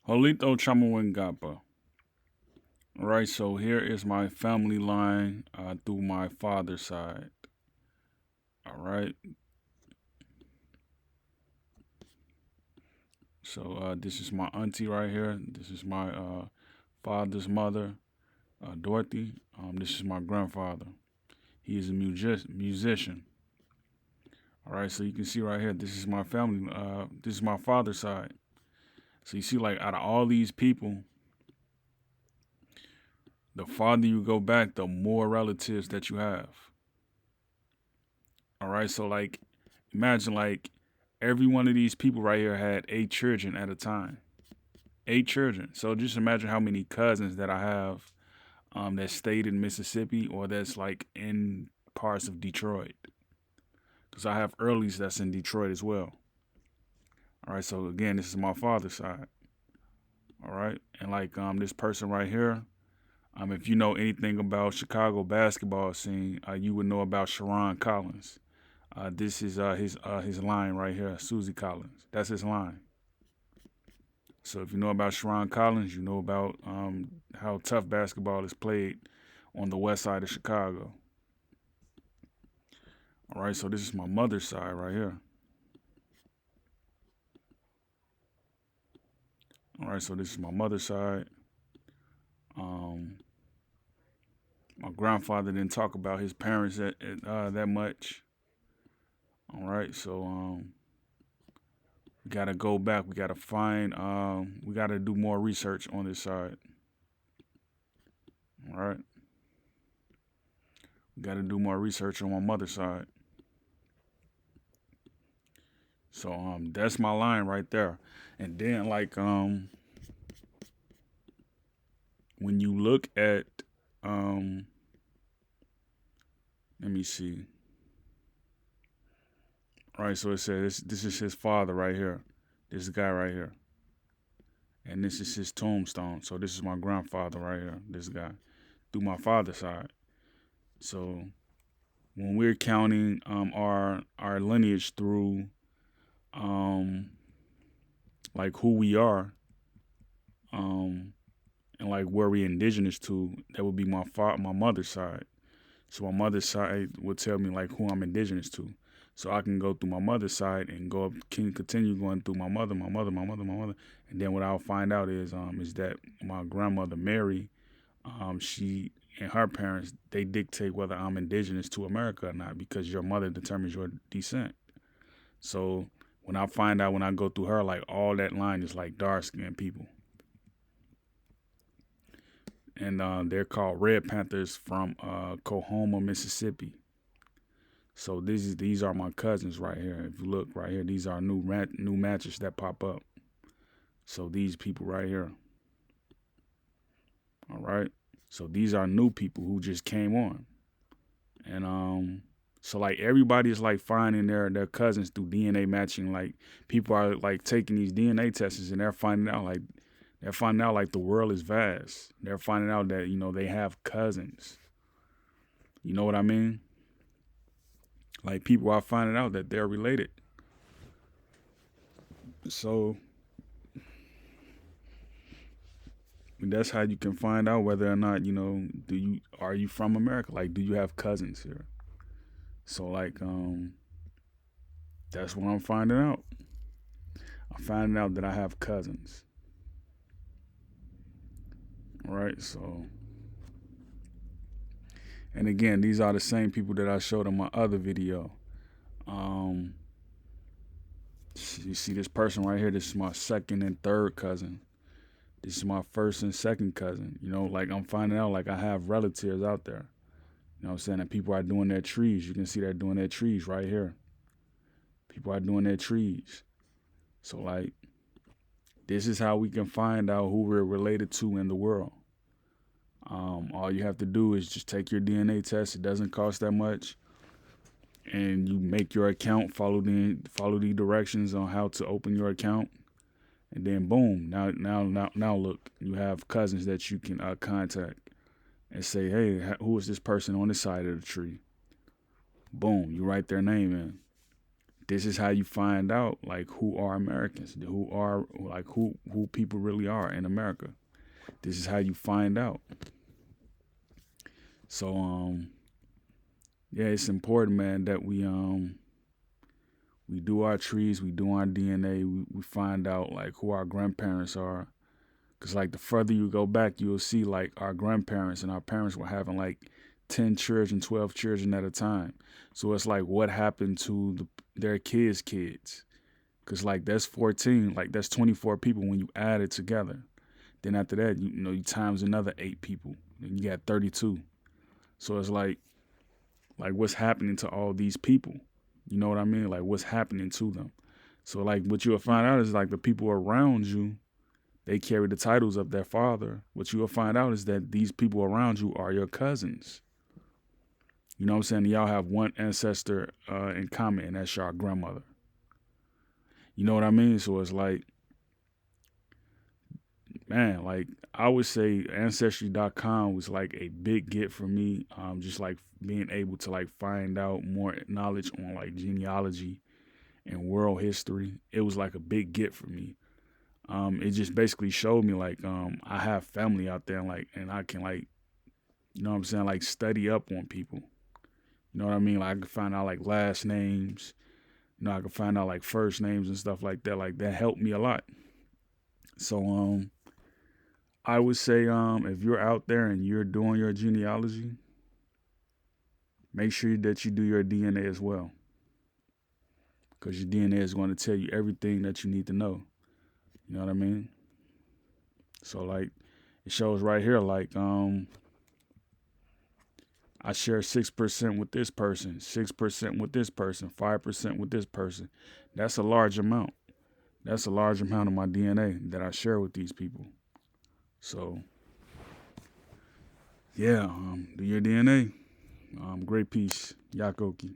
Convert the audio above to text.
Jolito Chamawengapa. All right, so here is my family line through my father's side. All right, so this is my auntie right here. This is my father's mother, Dorothy. This is my grandfather. He is a musician. All right, so you can see right here. This is my family. This is my father's side. So you see, like out of all these people, the farther you go back, the more relatives that you have. All right, so like imagine like every one of these people right here had 8 children at a time. 8 children. So just imagine how many cousins that I have that stayed in Mississippi or that's like in parts of Detroit. Because I have earlies that's in Detroit as well. All right, so again, this is my father's side. All right, and like this person right here, if you know anything about Chicago basketball scene, you would know about Sharon Collins. This is his line right here, Susie Collins. That's his line. So if you know about Sharon Collins, you know about how tough basketball is played on the west side of Chicago. All right, so this is my mother's side right here. All right, so this is my mother's side. Um, my grandfather didn't talk about his parents that much. All right, so we gotta go back. We gotta find. We gotta do more research on this side. All right, we gotta do more research on my mother's side. So that's my line right there. And then like when you look at let me see. All right, so it says this is his father right here. This guy right here. And this is his tombstone. So this is my grandfather right here, this guy. Through my father's side. So when we're counting our lineage through um like who we are, um and like where we indigenous to, that would be my mother's side. So my mother's side would tell me like who I'm indigenous to. So I can go through my mother's side and go up, can continue going through my mother, and then what I'll find out is that my grandmother Mary, she and her parents, they dictate whether I'm indigenous to America or not because your mother determines your descent. So when I find out when I go through her, like all that line is like dark skinned people, and they're called Red Panthers from Coahoma, Mississippi. So these are my cousins right here. If you look right here, these are new matches that pop up. So these people right here. All right. So these are new people who just came on, and so like everybody is like finding their cousins through DNA matching. Like people are like taking these DNA tests and they're finding out like the world is vast. They're finding out that they have cousins. You know what I mean? Like people are finding out that they're related. So that's how you can find out whether or not are you from America? Like, do you have cousins here? So like that's what I'm finding out. I'm finding out that I have cousins. All right, so and again, these are the same people that I showed in my other video. Um, you see this person right here. This is my second and third cousin. This is my first and second cousin. Like I'm finding out like I have relatives out there. You know what I'm saying? And people are doing their trees. You can see they're doing their trees right here. People are doing their trees. So like this is how we can find out who we're related to in the world. All you have to do is just take your DNA test. It doesn't cost that much, and you make your account. Follow the directions on how to open your account, and then boom. Now look, you have cousins that you can contact and say, hey, who is this person on this side of the tree? Boom, you write their name in. This is how you find out like who are Americans, who are like who people really are in America. This is how you find out. So yeah, it's important, man, that we do our trees, we do our DNA, we find out like who our grandparents are. Cause like the further you go back, you'll see like our grandparents and our parents were having like 10 children, 12 children at a time. So it's like what happened to their kids. Cause like that's 14, like that's 24 people when you add it together. Then after that, you times another 8 people, and you got 32. So it's like what's happening to all these people? You know what I mean? Like what's happening to them? So like what you'll find out is like the people around you, they carry the titles of their father. What you will find out is that these people around you are your cousins. You know what I'm saying? Y'all have one ancestor in common, and that's your grandmother. You know what I mean? So it's like, man, like I would say Ancestry.com was like a big get for me. Just like being able to like find out more knowledge on like genealogy and world history. It was like a big get for me. It just basically showed me like I have family out there, and I can like, you know what I'm saying, like study up on people. You know what I mean? Like I can find out like last names. I can find out like first names and stuff like that. Like that helped me a lot. So I would say if you're out there and you're doing your genealogy, make sure that you do your DNA as well, because your DNA is going to tell you everything that you need to know. You know what I mean? So like it shows right here, like I share 6% with this person, 6% with this person, 5% with this person. That's a large amount. That's a large amount of my DNA that I share with these people. So yeah, do your DNA. Great piece, Yakoki.